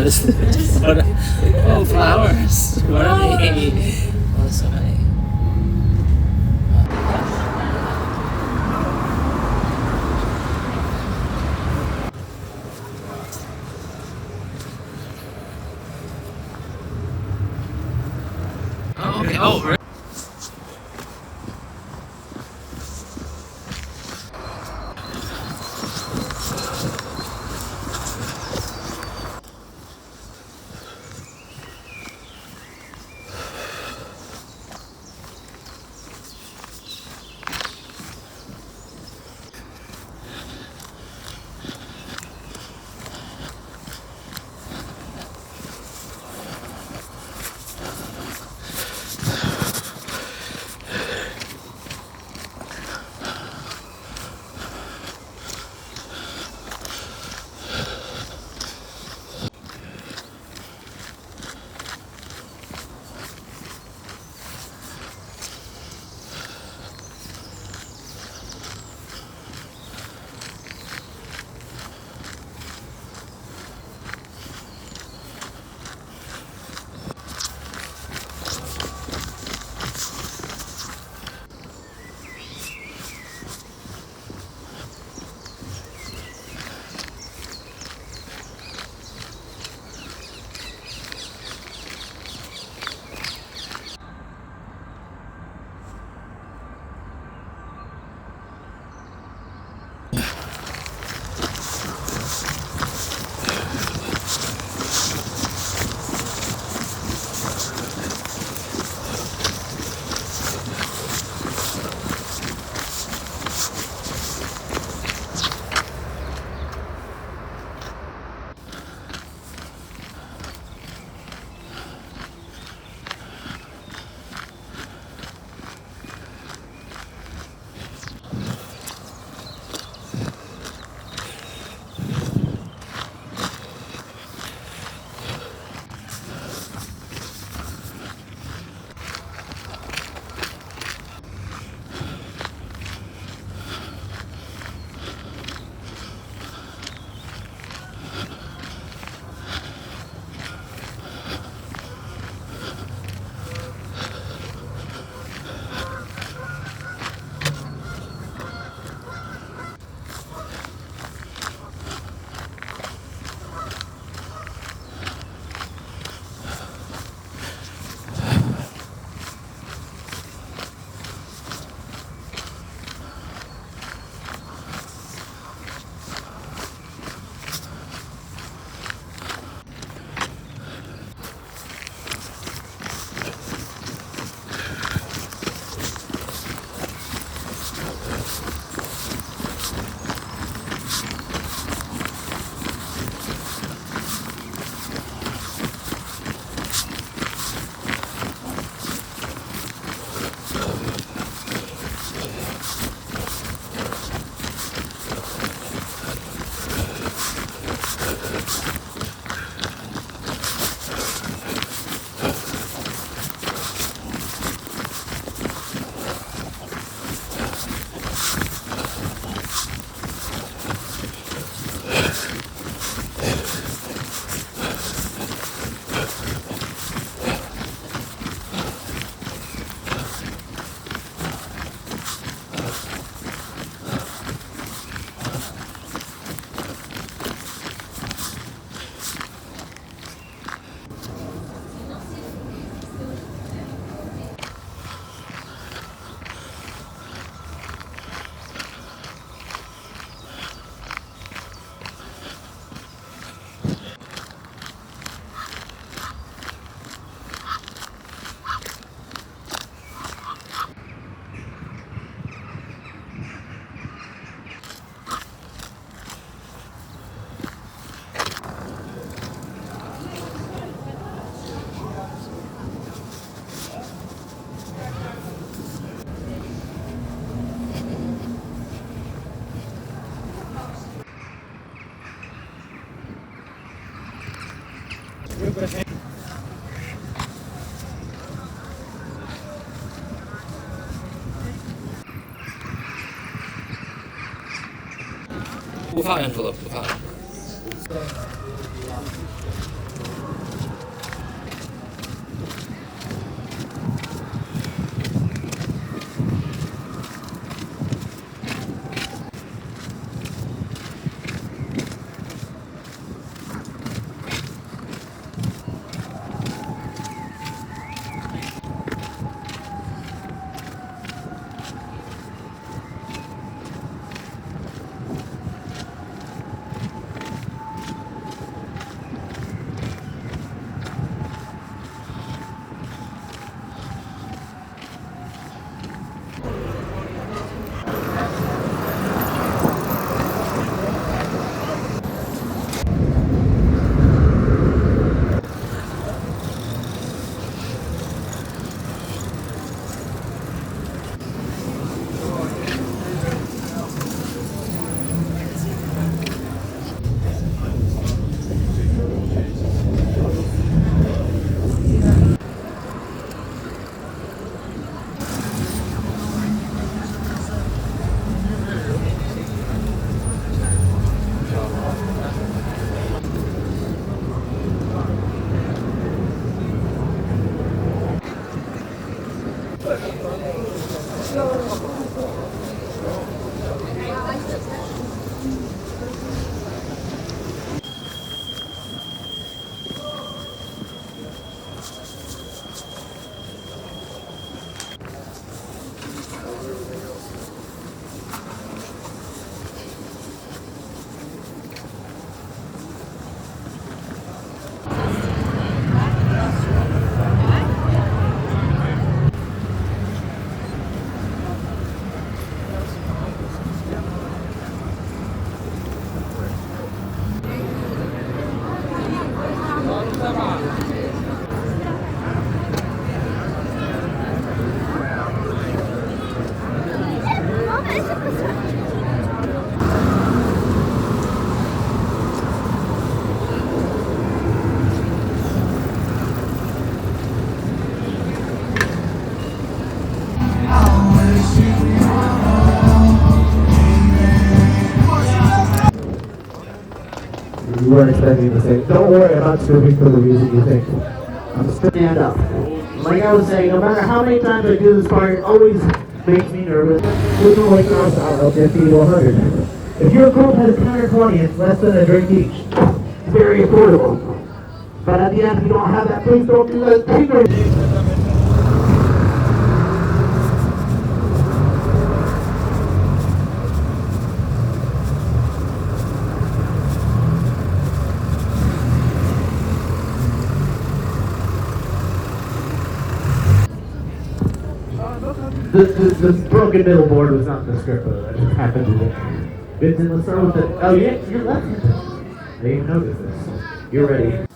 is this? Oh, flowers. What are they? Oh, that's so nice. Oh, okay. Oh, really?无法原图了，无法。You weren't expecting me to say, don't worry, I'm not stripping for the reason you think. I'm stand up. Like I was saying, no matter how many times I do this part, it always makes me nervous. We're doing like I'll 50 to 100. If your group has 10 or 20, it's less than a drink each. It's very affordable. But at the end, if you don't have that, please don't do that. The broken middle board was not in the script, but I just happened to do it. Vincent, let's start with it. Oh, yeah, you're left-handed. I didn't even notice this. You're ready.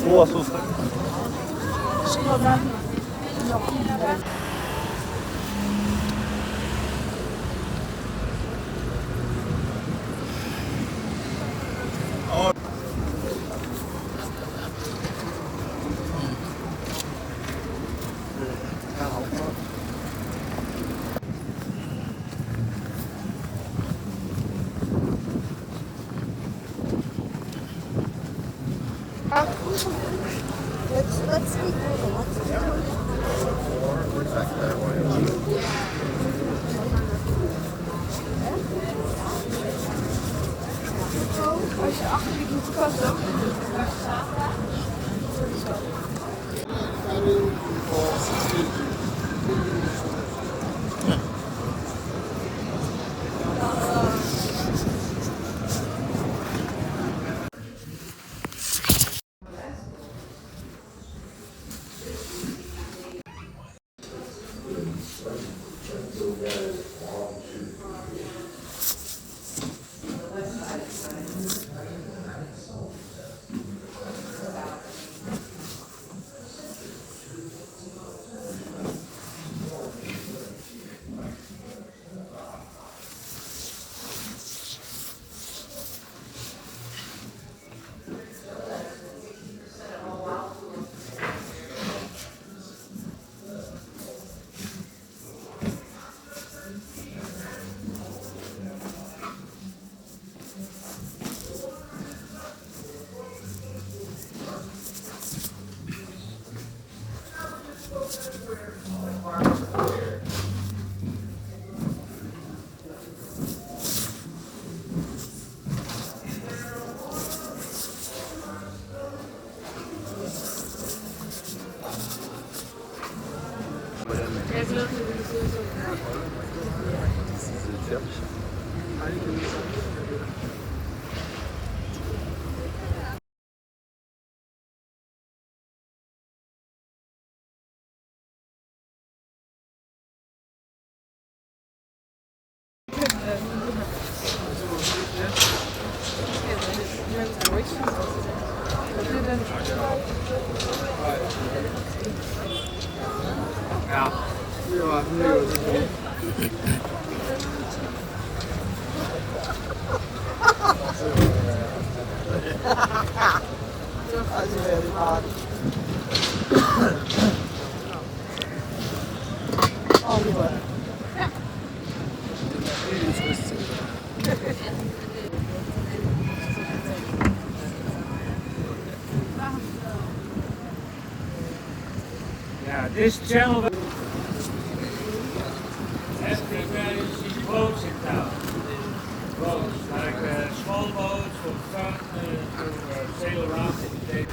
School was so strict. Let's see. Als je achterliep moet kassen. Yeah, this channel. Everywhere you see boats in town. Boats, like small boats for fun to sail around in the day.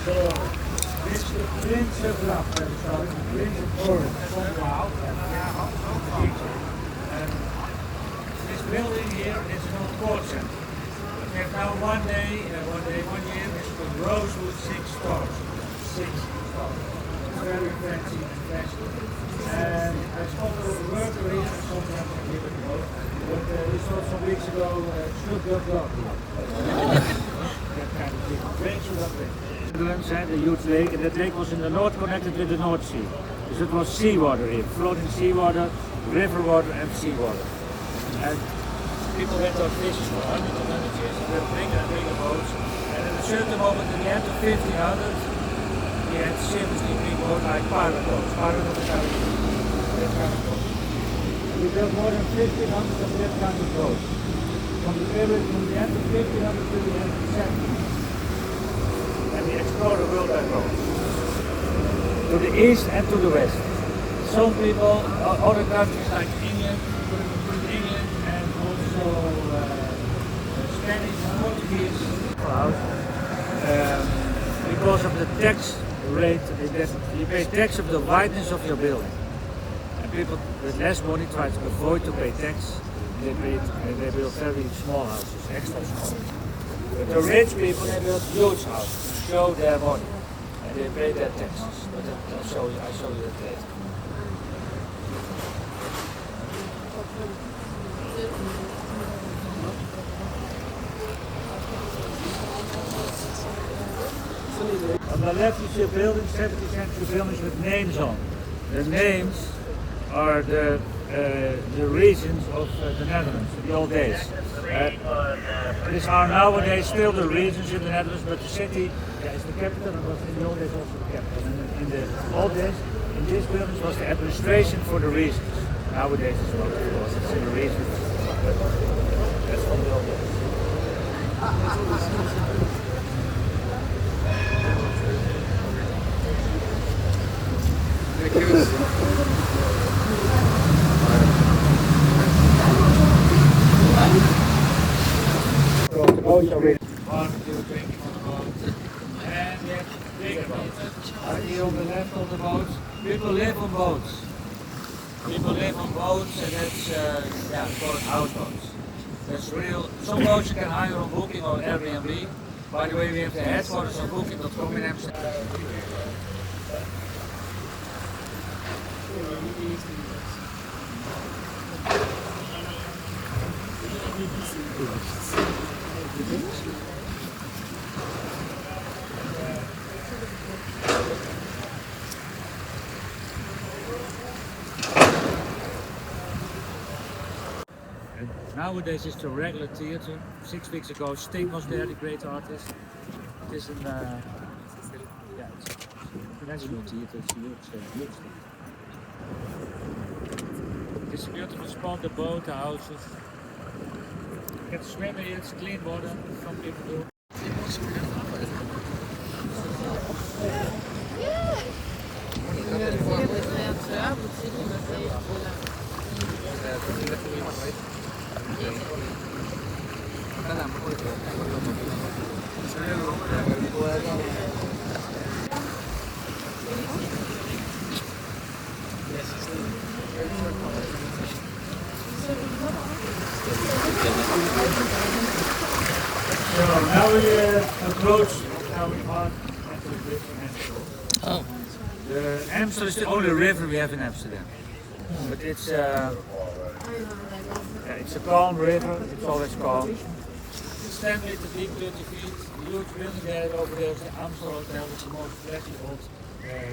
So, this is the Prince of Love, so the Prince of Orange from Wow. And this building here is called Port Center. We have now one year, it's called Rosewood 6 stores. 6 stores. It's very fancy and fancy. And I spotted all the worker here, and sometimes I give it a go. But we saw some weeks ago, Snoop Dogg. That kind of thing. Great to love it. The huge lake, and that lake was in the north connected with the North Sea. So it was seawater here, floating seawater, river water and seawater. And people went on fishing for hundreds and hundreds of years, and they were bigger and bigger boats. And at a certain moment in the end of 1500, we had ships big boats like pirate boats, Pirate of the Caribbean, that kind of boats. We built more than 1,500 of that kind of boats. From the end of 1500 to the end of the 70s. And we explored the world by boat. To the east and to the west. Some people, other countries like England and also Spanish and Portuguese, because of the tax rate, you pay tax of the wideness of your building. And people with less money try to avoid to pay tax. They build very small houses, extra small. But the rich people, they build huge houses to show their money. And they pay their taxes. But I'll show you that later. On the left you see a building, 17th century buildings with names on. The names are the regions of the Netherlands in the old days. These are nowadays still the regions in the Netherlands, but the city is the capital and was in the old days also the capital. And in the old days, in these buildings was the administration for the regions. Nowadays it's not, of course, it's in the regions. That's from the old days. One, two, drinking on the boat. And we have bigger boats. Here on the left of the boats, people live on boats. People live on boats and that's called houseboats. That's real. Some boats you can hire on Booking or Airbnb. By the way, we have the headquarters on Booking.com in Amsterdam. Nowadays it's the regular theatre. 6 weeks ago Sting was there, the great artist. It is an it's a national theatre, it's a huge thing. It's a beautiful spot, the boat, the houses. You can swim here, it's clean water, some people do. So now we approach how we are into the bridge in Amstel. Oh. The Amstel is the only river we have in Amsterdam. But it's a calm river, it's always calm. It's 10 meters deep, 30 feet. The huge building there over there is the Amstel Hotel, it's the most flashy old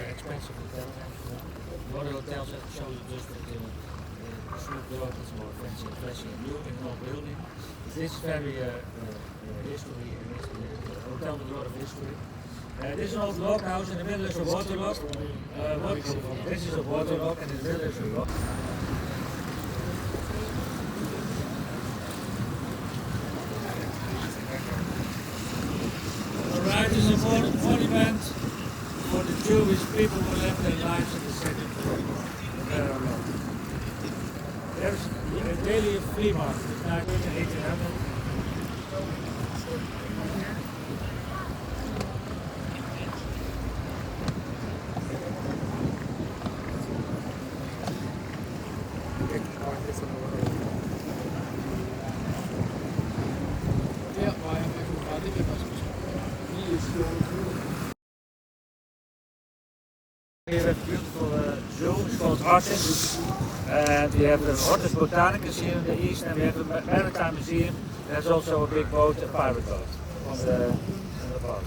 expensive hotel. The other hotels that show you just the street door, it's more fancy and flashy and new in an old building. This is very history, a hotel with a lot of history. This is an old log house, in the middle is a water log. This is a water log and in the middle is a log. Alright, this is a monument for the Jewish people who left their lives in the Second World War. There's daily a flea market, it's now in 1800. Here we have a beautiful zoo, it's called Artis. And we have the Hortus Botanicus here in the east, and we have a maritime museum. There's also a big boat, a pirate boat, on the boat.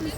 Is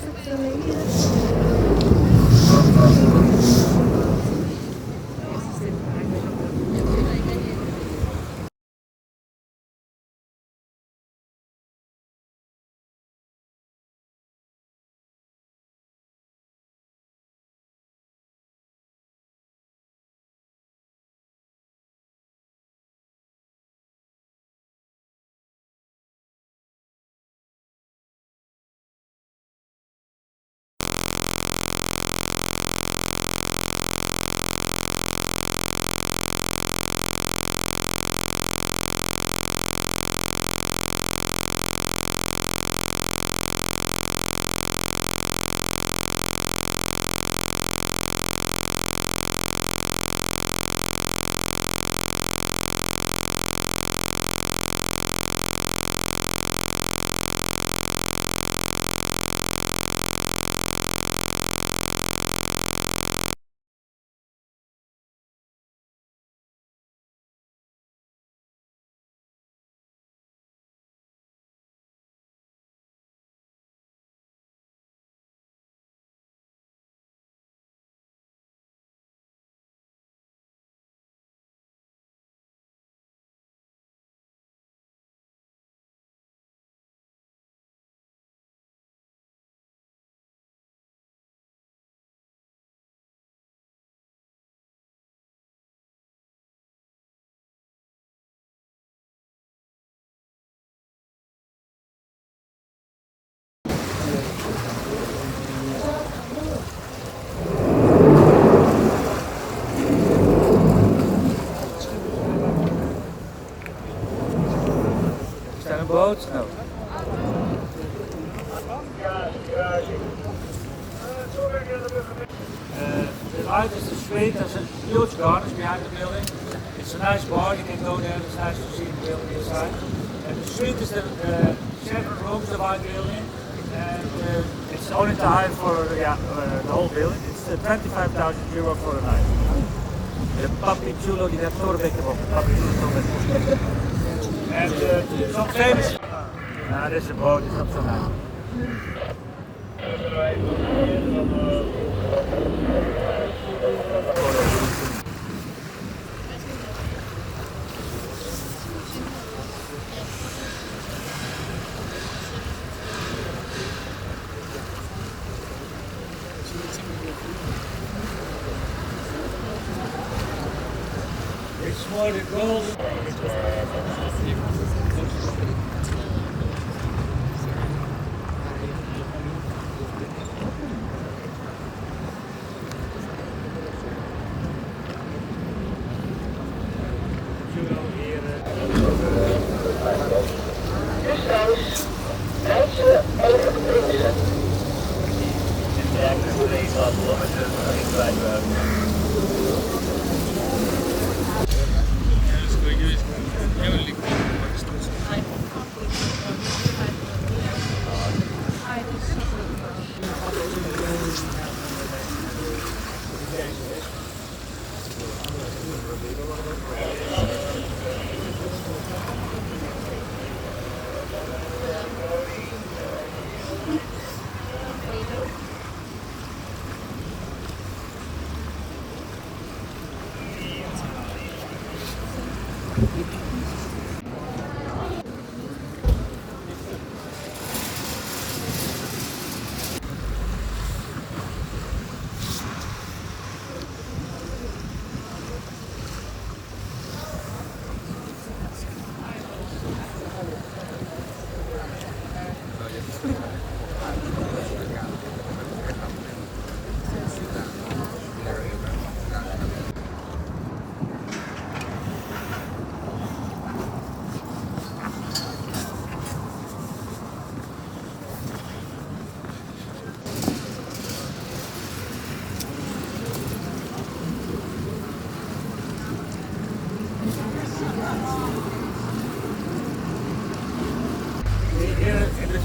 daar een boot? No. The largest street, there's a huge gardens behind the building. It's a nice bar, you can go there, it's nice to see the building inside. And the street is the 7 rooms of our building, and it's only time for the whole building. It's 25,000 euro for a night. The Papi Chulo di Torbeck op. Papi Chulo Torbeck. And some famous. This is a boat, it's not so nice. It's more the gold.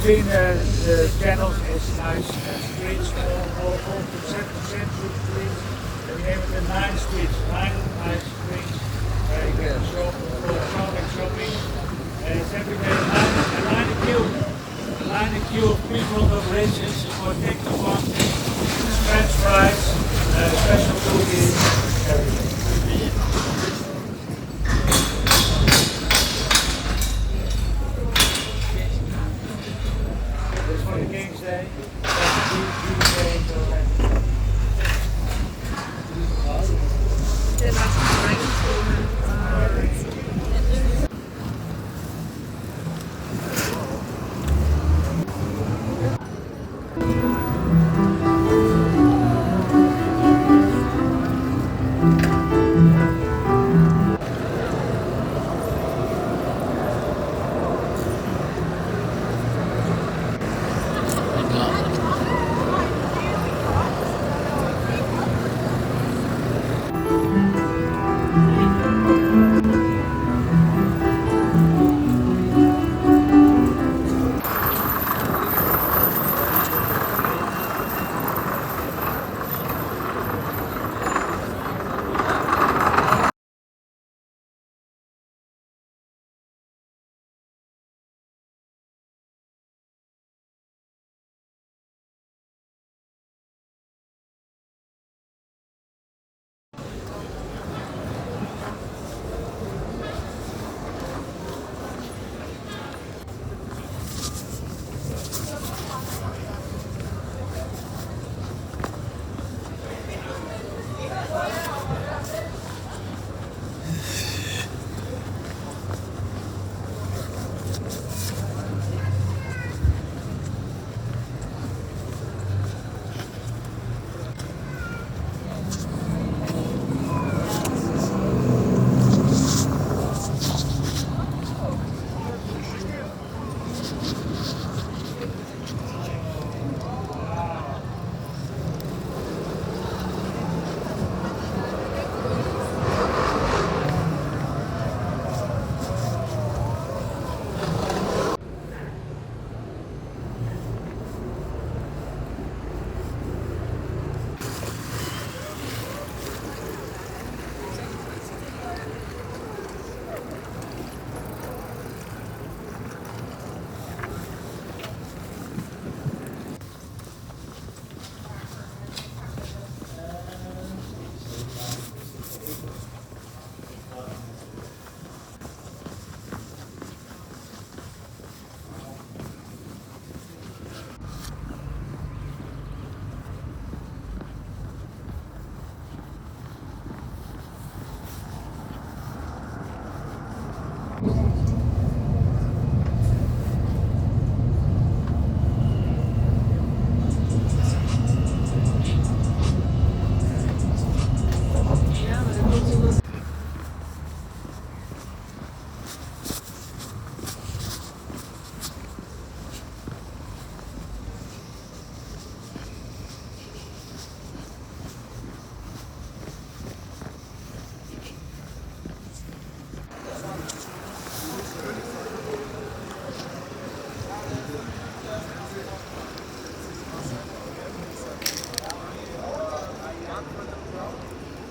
Between the channels is nice streets, all from center to center streets. And we have the 9 streets, 9 nice streets where you can shop, shopping. And it's every day 9 queue. line a queue of people of races for take the one, French fries, special cookies, everything. This for the King's Day. Der macht rein.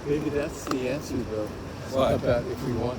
Maybe that's the answer, though. What? About if we want.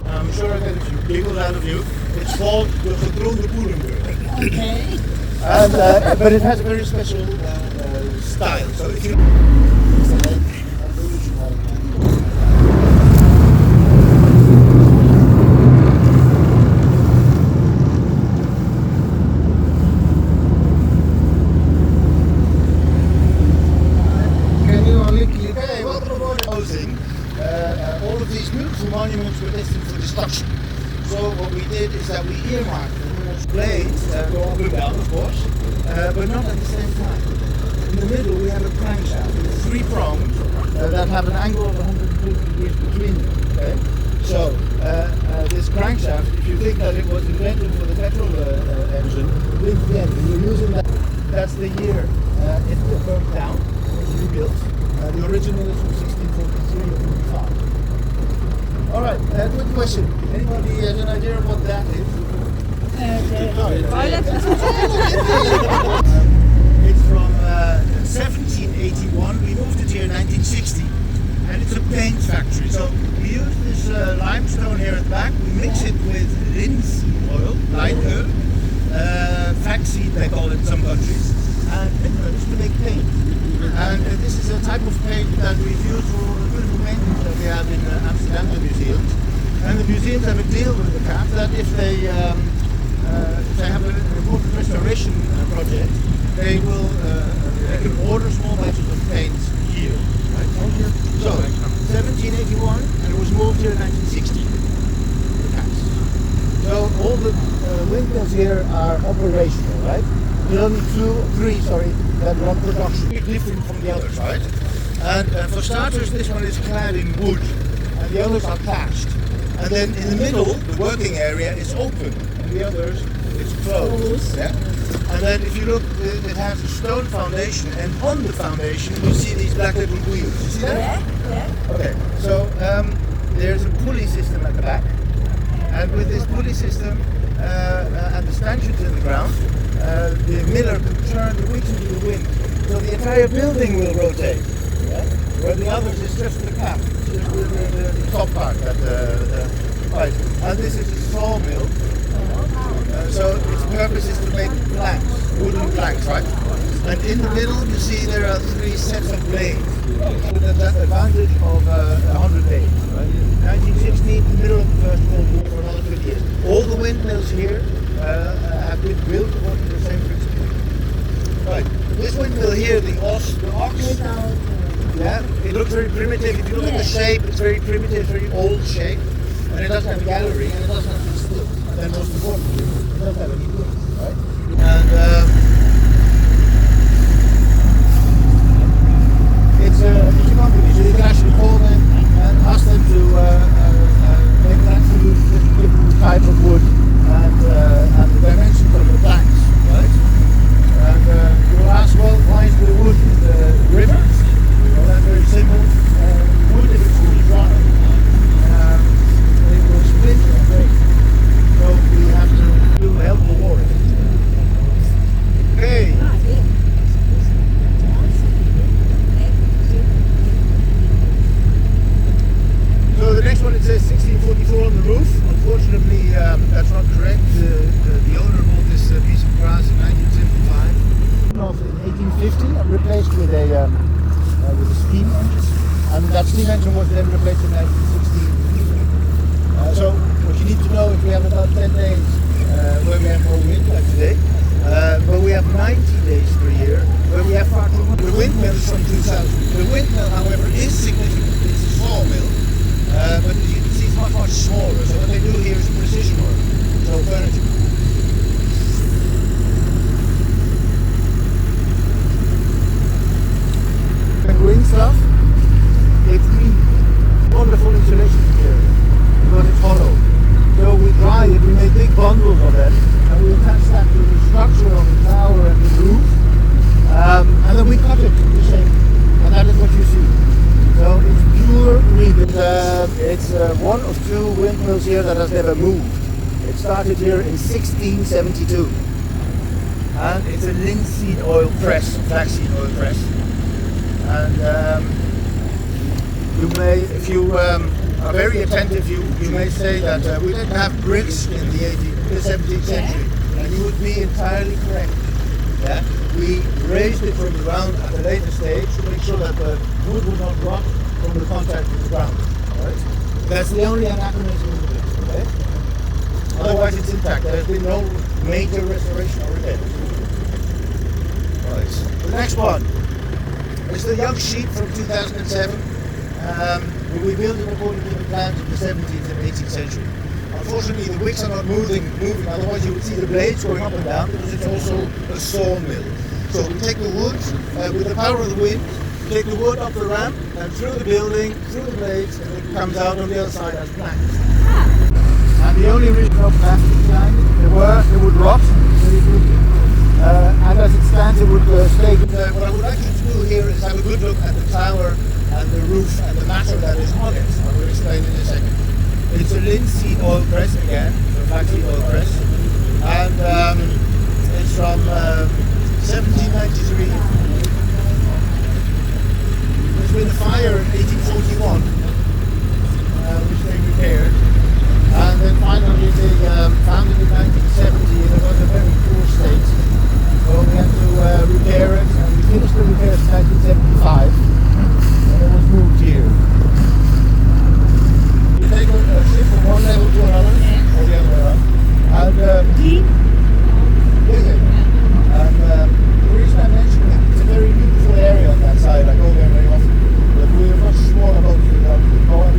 I'm sure I get a few giggles out of you. It's called the Gedroomde Boerenburg. Okay. And, but it has a very special style. So if you Can you only click? Okay, well, proposing, all of these beautiful monuments were destined for destruction. So what we did is that we earmarked the blades that go up and down, of course, but not at the same time. In the middle we have a crankshaft with 3 prongs that have an angle of 120 degrees between them. Okay? So this crankshaft, if you think that it was invented for the petrol engine, think again. You're using that. That's the year it broke down. Rebuilt. The original is from 1643 or 45. Alright, good question. Anybody has an idea of what that is? It's from 1781. We moved it here in 1960. And it's a paint factory. So we use this limestone here at the back. We mix it with linseed oil, light oil, flaxseed they call it in some countries, and minerals to make paint. And this is a type of paint that we've used for all the beautiful paintings that we have in Amsterdam, the museums. And the museums have a deal with the CAF that if they have an important restoration project, they can order small batches of paint here. Right? So, 1781, and it was moved here in 1960. The CAFs. So all the windmills here are operational, right? There are only 3 that run production. Different from the others, right? And for starters, this one is clad in wood, and the others are thatched. And then in the middle, the working area is open, and the others, it's closed. Yeah? And then if you look, it has a stone foundation, and on the foundation, you see these black little wheels. You see that? Yeah. Okay, so there's a pulley system at the back, and with this pulley system and the stanchions in the ground, the miller can turn the wheels into the wind. So the entire building will rotate, yeah? Where the others is just the cap, just the top part that right. And this is a sawmill. So its purpose is to make planks, wooden planks, right? And in the middle you see there are 3 sets of blades. With that advantage of 100 days, right? 1916, the middle of the First World War, for another 50 years. All the windmills here have been built according to the same principle. Right. This windmill here, the ox, yeah, it looks very primitive. If you look at the shape, it's very primitive, very old shape. And it doesn't have a gallery, and it doesn't have any stilts. And then most importantly, it doesn't have any wheels, right? And it's a company, so you can actually call them and asked them to make that to different type of wood and the dimensions of the planks, right? And you'll ask, well, why is the wood in the river? Well, that's very simple. Wood, if it's too dry, it will split and break. So we have to help the water. Okay. So the next one, it says 1644 on the roof. Unfortunately, that's not correct. The owner bought this piece of grass in 1975. In 1850 and replaced with a steam engine. And that steam engine was then replaced in 1916. So what you need to know is we have about 10 days where we have no wind like today. But we have 90 days per year where we have far too much. The windmill is from 2000. The windmill, however, is significant. It's a sawmill. But as you can see, it's much smaller. So what they do here is precision work. It's alternative. And green stuff, it's wonderful insulation material because it's hollow. So we dry it, we make big bundles of it, and we attach that to the structure of the tower and the roof, and then we cut it to the shape, and that is what you see. So it's pure green. It's one of two windmills here that has never moved. It started here in 1672, and it's a linseed oil press, flaxseed oil press. And you may, if you are very attentive, you may say that we didn't have bricks in the 17th century, and you would be entirely correct. Yeah? We raised it from the ground at a later stage to make sure that the wood would not rot from the contact with the ground. Right? That's the only anachronism in this. Okay? Otherwise, it's intact. There has been no major restoration or repair. Right. The next one. It's the young sheep from 2007. We built it according to the plans of the 17th and 18th century. Unfortunately, the wicks are not moving, otherwise you would see the blades going up and down because it's also a sawmill. So we take the wood with the power of the wind, take the wood up the ramp and through the building, through the blades, and it comes out on the other side as planks. And the only original plastic behind it, they would rot very quickly. And as it stands, it would stay. What I would like you to do here is have a good look at the tower and the roof and the matter that is on it. I will explain in a second. It's a linseed oil press again, a flaxseed oil press, and it's from 1793. There's been a fire in 1841, which they repaired, and then finally they found it in 1970, and it was a very poor state. So we had to repair it, and we finished the repairs in 1975, and it was moved here. You take a ship from one level to another, or the other way around, and deep. And the reason I mention it, it's a very beautiful area on that side. I go there very often, but we're much smaller boats without the power of the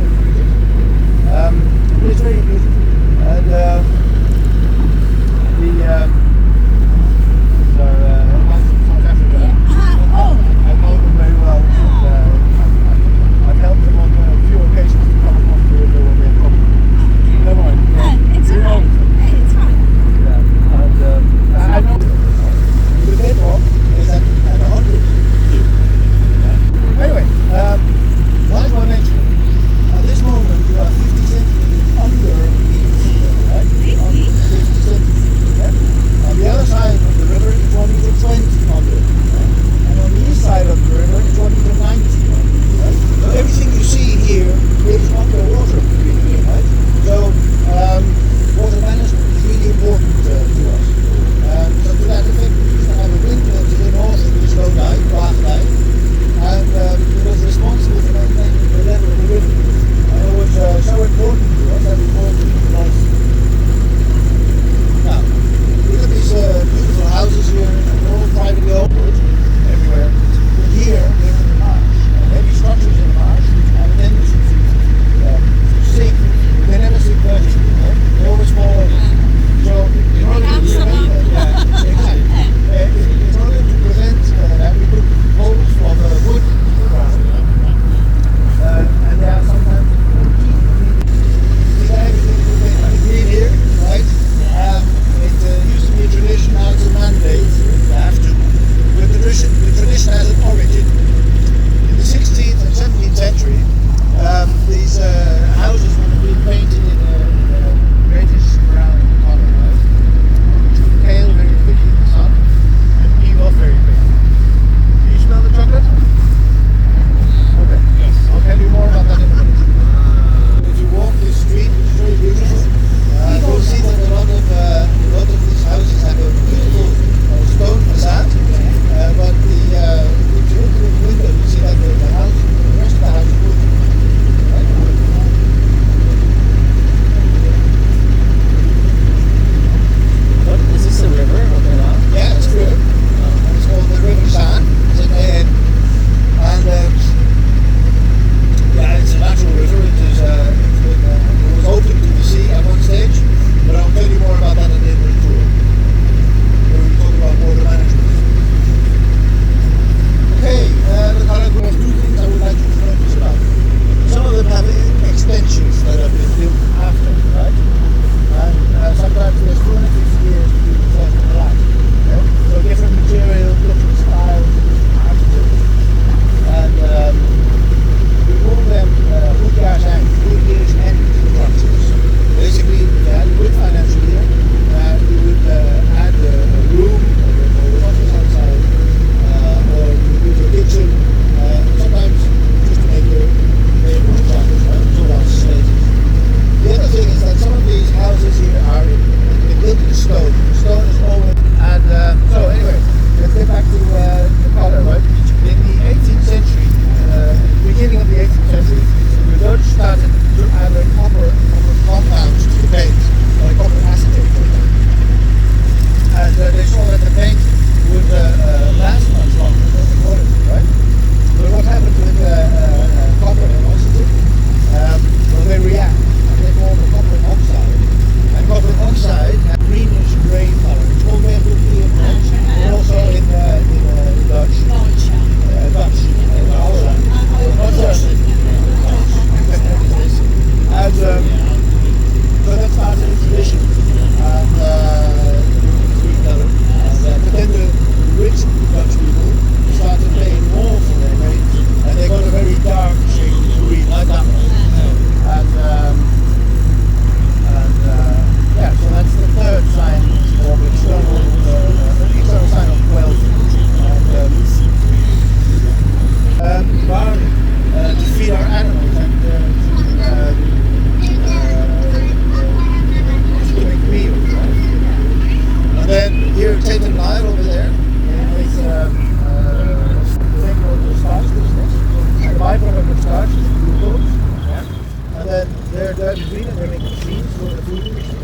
between them, they're making machines for the food industry.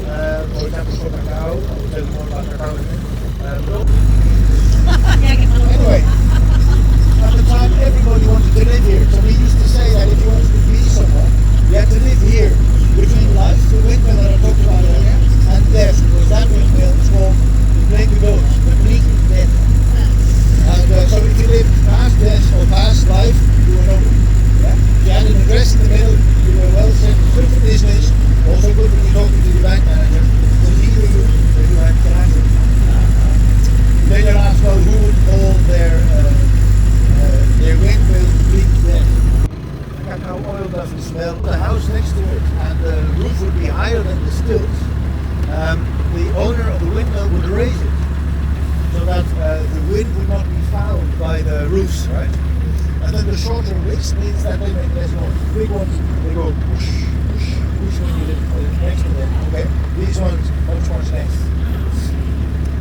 For example, for cacao. I will tell you more about cacao in a minute. Anyway, at the time everybody wanted to live here. So we used to say that if you wanted to be somewhere, you had to live here. Between life, the windmill that I talked about earlier, and death, because that windmill is called the Plague the Goats, the bleak death. And so if you lived past death or past life, you were nobody. Yeah? If you had an address in the middle, you were well set, good for business, also good when you're talking to the bank manager, to hear you when you had cash. Then you'll ask, well, who would call their windmill bleak death? Cacao oil doesn't smell. The house next to it and the roof would be higher than the stilts. The owner of the windmill would raise it so that the wind would not be fouled by the roofs, right? And then the shorter wicks means that they make less noise. The big ones, they go whoosh, whoosh, whoosh when you live next to them. Okay, these ones much more less.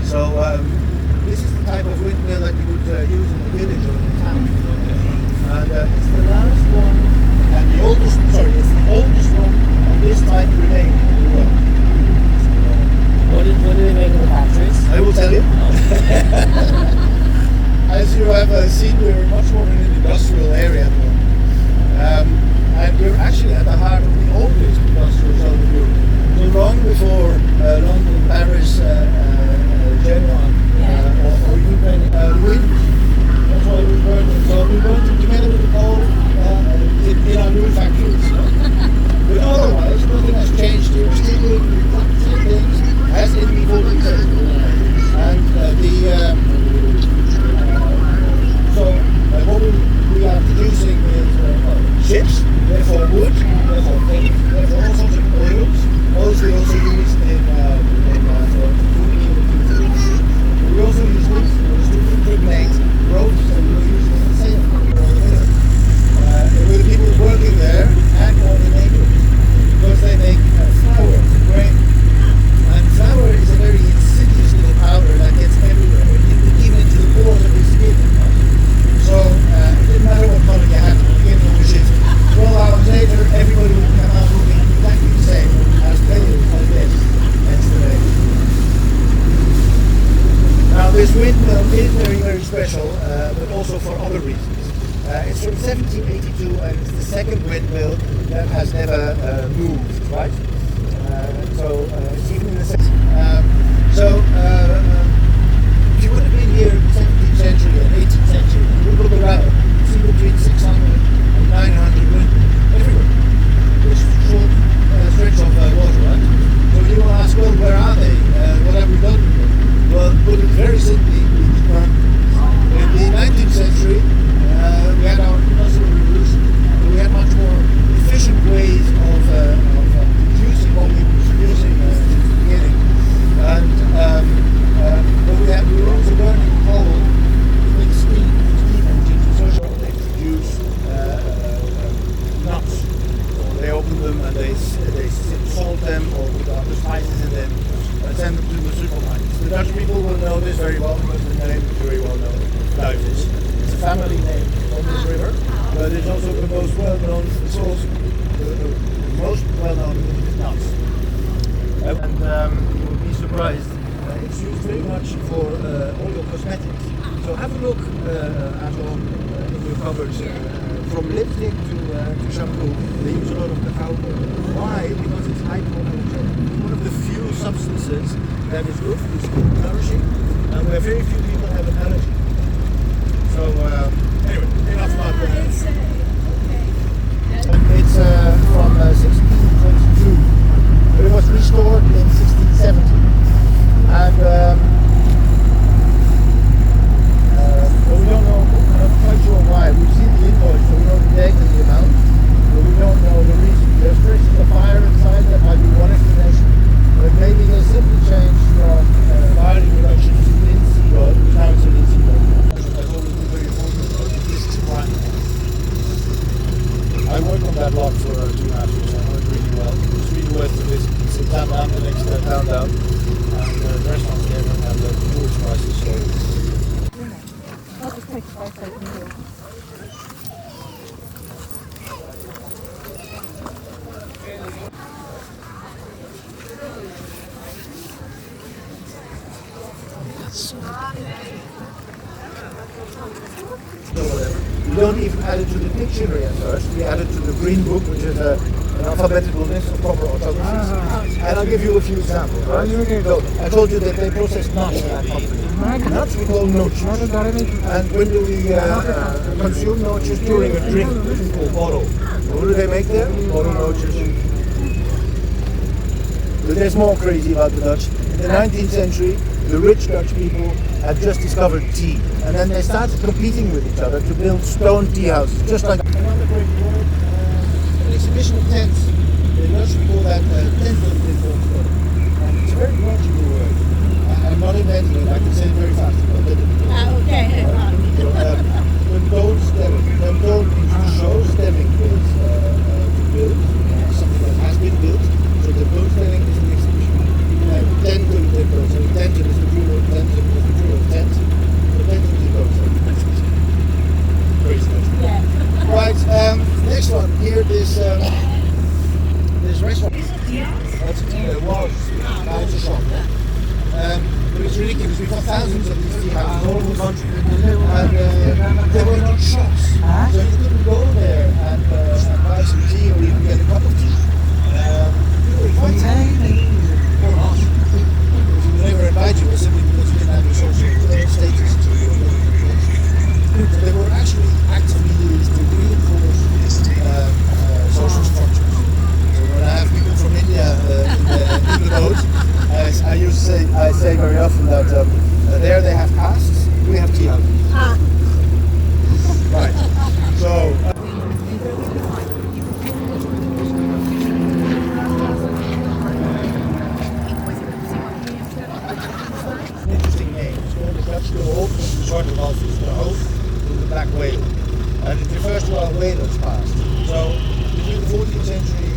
So this is the type of windmill that you would use in the village or in the town. And it's the last one, and the oldest, it's the oldest one of this type remaining in the world. What do they make in the factories? I will tell you. As you have seen, we're much more in an industrial area at the moment. And we're actually at the heart of the oldest industrial zone of Europe. So long before London, Paris, Genoa, or even wind. That's why we burn them. So we burn them together with the coal in our new factories. But otherwise, nothing has changed here. We're still doing the exact same things as in the olden days. And what we are producing is ships, therefore wood, therefore paint, therefore all sorts of oils. Oils we also use in food industry. We also use this to impregnate ropes, and we use it in the same with the people working there and all the neighbors, because they make flour, grain. And flour is a very insidious little powder that gets everywhere, even into the pores of your skin. So it didn't matter what color you had at the beginning of the shift. 12 hours later, everybody would come out looking exactly the same as pale as this next to me. Now this windmill is very, very special, but also for other reasons. It's from 1782 and it's the second windmill that has never moved, right? It's even in the if you would have been here in the 17th century and 18th century, you would look around, see between 600 and 900 windmills everywhere. This short stretch of water, right? So you will ask, well, where are they? What have we done with them? Well, put it very simply, in the 19th century, we had our industrial revolution. We had much more efficient ways of producing what we were producing since the beginning. And but we were also burning coal with steam engines, so they produce nuts. So they open them and they salt them or put other spices in them and send them to the supermarkets. The Dutch people will know this very well because the name is very well known. Duivens. It's a family name on this river, but it's also the most well-known sauce, the most well-known nuts. And you will be surprised. It's used very much for all your cosmetics. So have a look at home in your cupboards. From lipstick to shampoo, they use a lot of cacao oil. Why? Because it's hypoallergenic. One of the few substances that is good for the skin, nourishing, and where very few people have an allergy. So anyway, enough about that. It's from 1622, but it was restored in 1670. And well, we don't know, I'm not quite sure why. We've seen the invoice, so we know the date and the amount, but we don't know the reason. There's traces of fire inside, that might be one explanation. But maybe they simply changed from barley production to linseed oil, which now it's a linseed oil. That's always been very important, because this is prime. I worked on that lot for 2.5 years, I know it really well. It's really worth to visit. It's in Zaandam, the next town down. And the restaurants there don't have the tourist prices, so I'll just take 5 seconds. added to the dictionary at first. We added to the Green Book, which is an alphabetical list of proper orthographies. And I'll give you a few examples. Right? So I told you that they process nuts in that company. Nuts we call noches. And when do we consume noches? During a drink, which is called bottle. So what do they make there? Bottle noches. But there's more crazy about the Dutch. In the 19th century, the rich Dutch people had just discovered tea. And then they started competing with each other to build stone tea houses, just like another great word, an exhibition of tents. In Dutch we call that tent. And it's a very logical word. I'm not inventing it, I can say it very fast. Okay. When told stemming, when told means to show, stemming is to build, something that has been built. So the boat stemming is an exhibition. Tentum is boat stemming. Tentum is the plural. Tentum is the plural. Tent. So tentum is boat stemming. Crazy. Yeah. Right. Next one. Here this restaurant. That's a was. Now it's a shop. But it's ridiculous. We've got thousands of these tea houses all over the country, and they were not shops. So you couldn't go there and buy some tea or even get a cup of tea. We never invite you simply because you didn't have your social status. So they were actually actively used to reinforce social structures. So when I have people from India in the boat, I used to say, I say very often that there they have castes, we have tea houses. Right. So. Interesting name. It's called the Dutch Doolhof, which is sort of also the hope of the black whale. And it refers to our whalers past. So between the 14th century,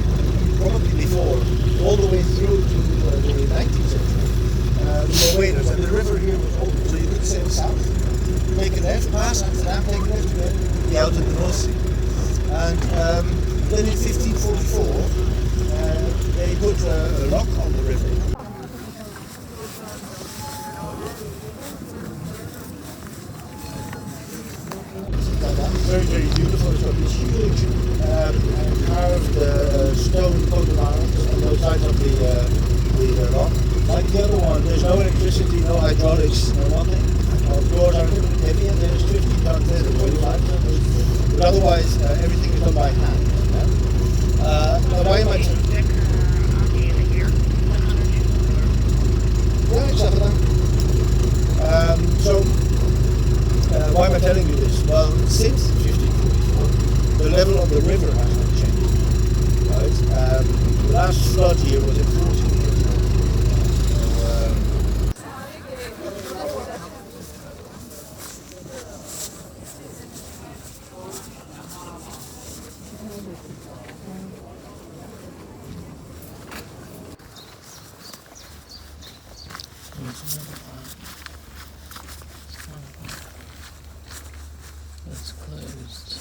probably before, all the way through to the 19th century, we were whalers. And the river here was open, so you could sail south, take a left, pass Amsterdam, take a left again, be out in the North Sea. And then in 1544, they put a lock on the river. Very, very beautiful. It's got this huge carved stone coat of arms on both sides of the rock. Like the other one, there's no electricity, no hydraulics, no nothing. Our doors are a little bit heavy and there's 15 tons there, 25 tons. But otherwise, everything is done by hand. Now why am I why am I telling you this? Well, since 1544, the level of the river has not changed. Right? The last flood here was in 1484. It's closed.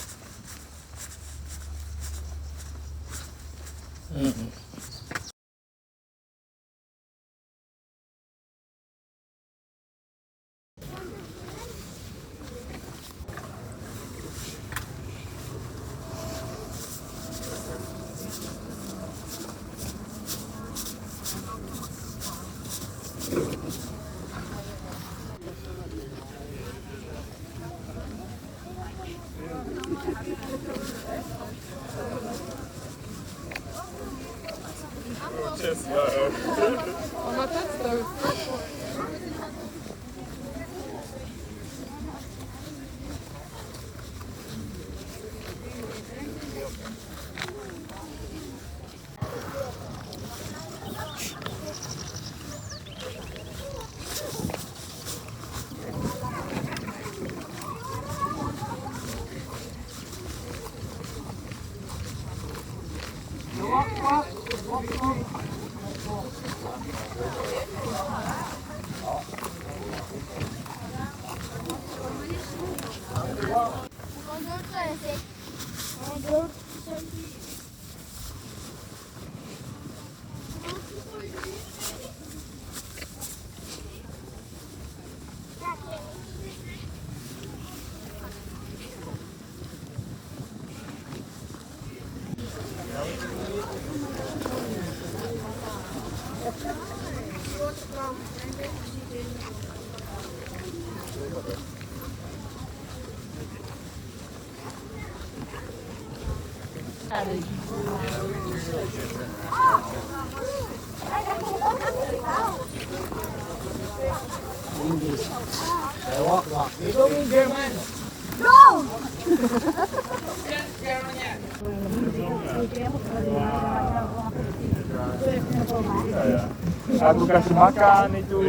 Aku kasih makan itu.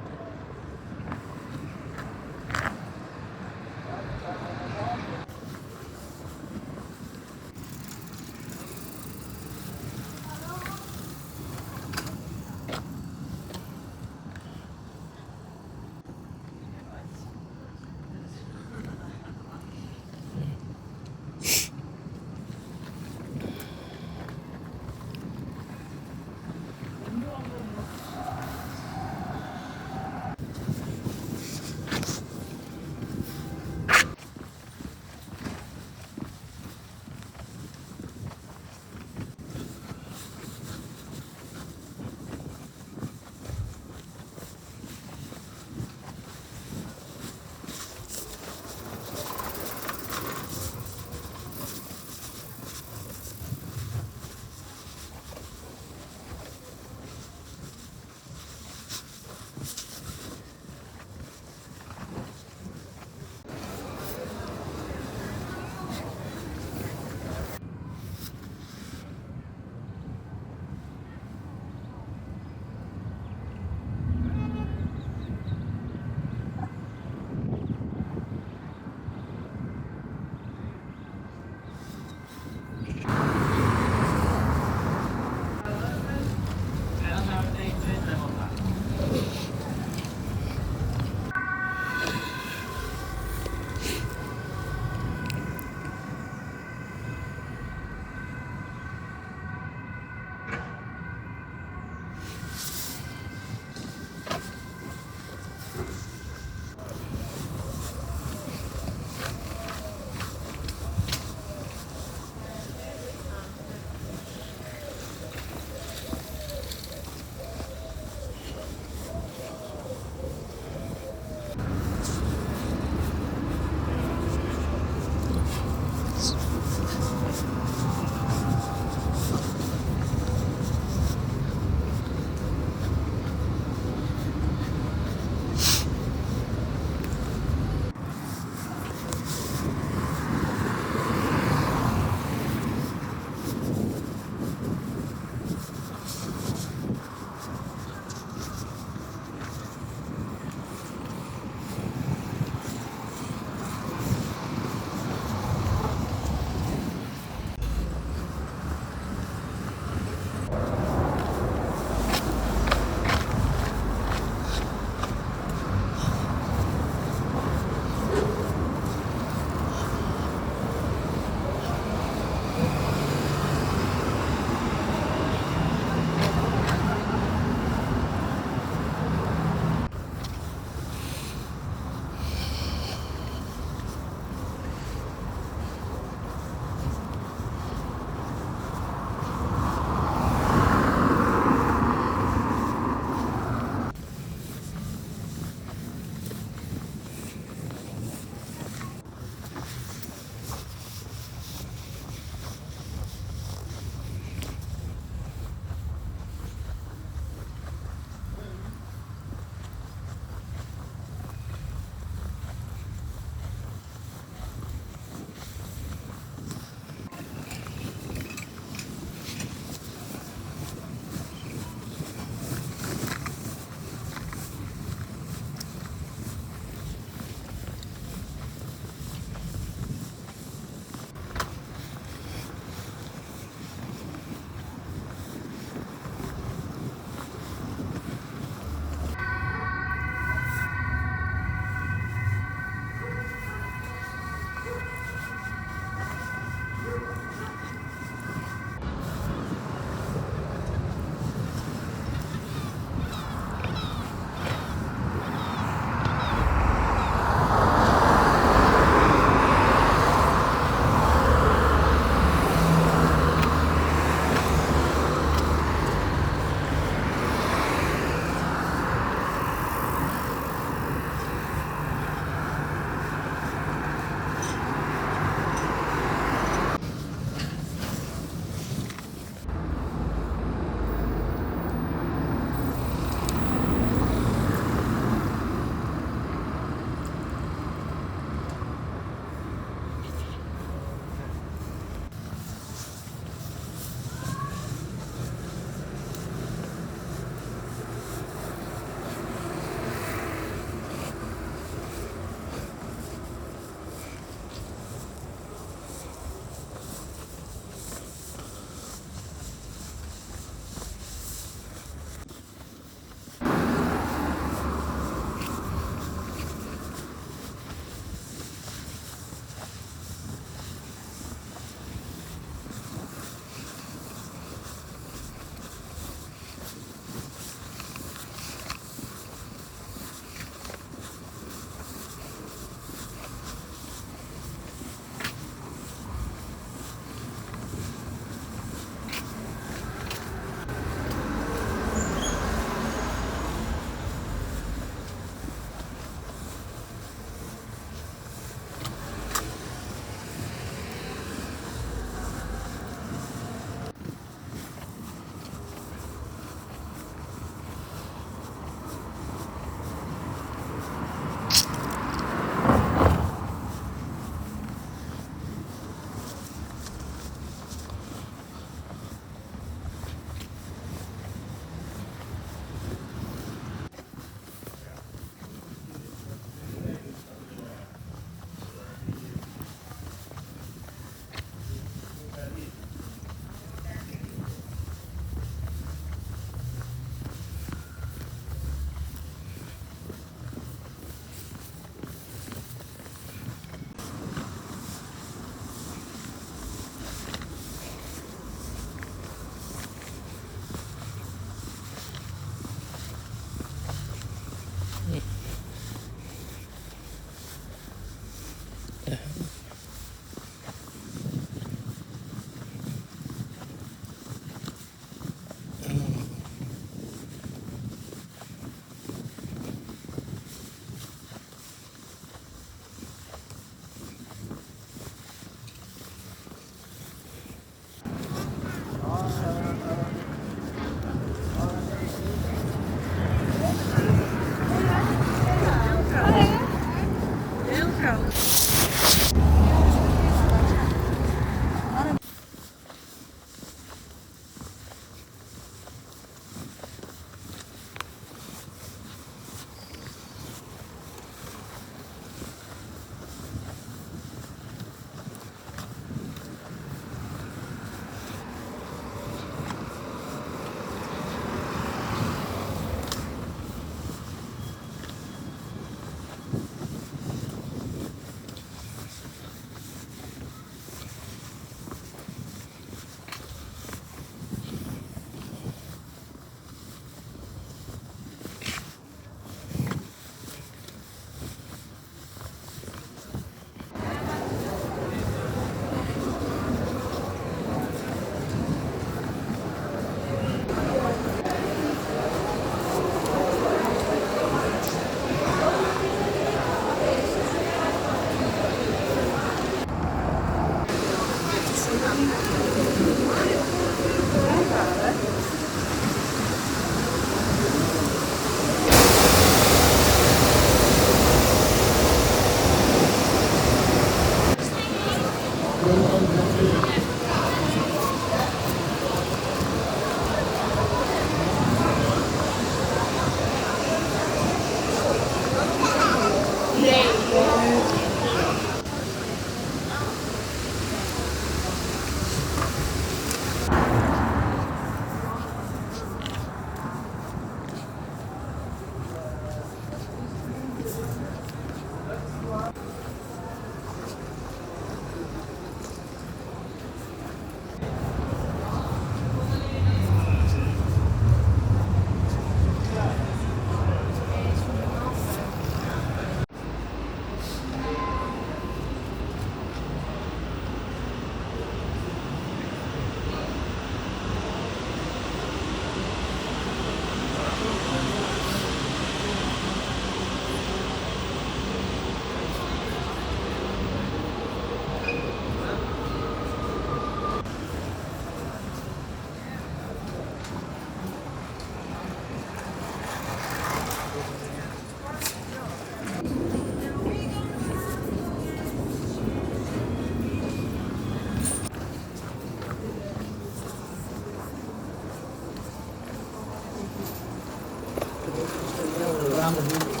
Around the movie.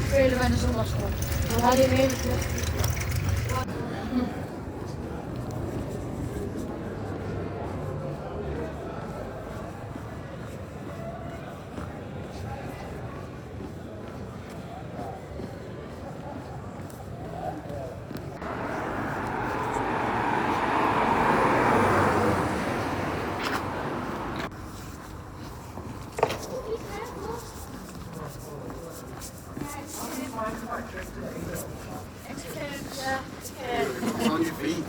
Spelen bij de zondagschool. Dan had je weer On your feet.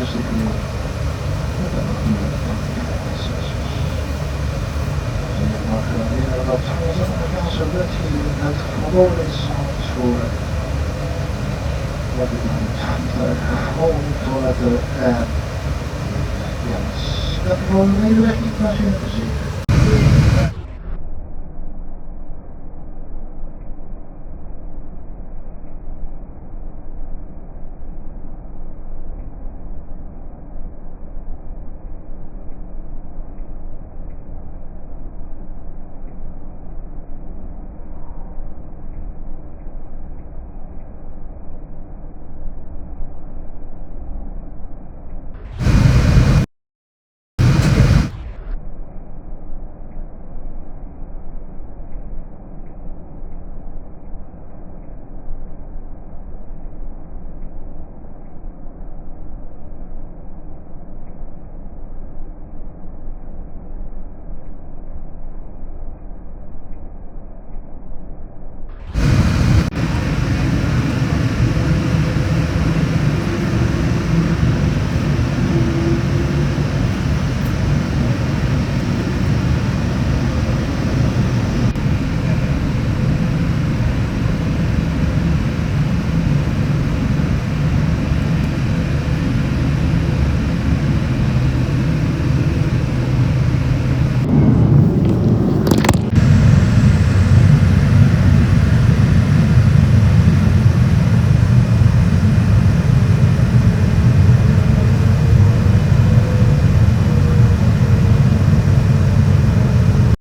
stippelen. Dat dan natuurlijk je mag herinneren dat onze Amerikaanse wet hier het verboden is voor wat ik dan gewoon toiletten en ja, dat gewoon de hele weg niet naar binnen te zitten.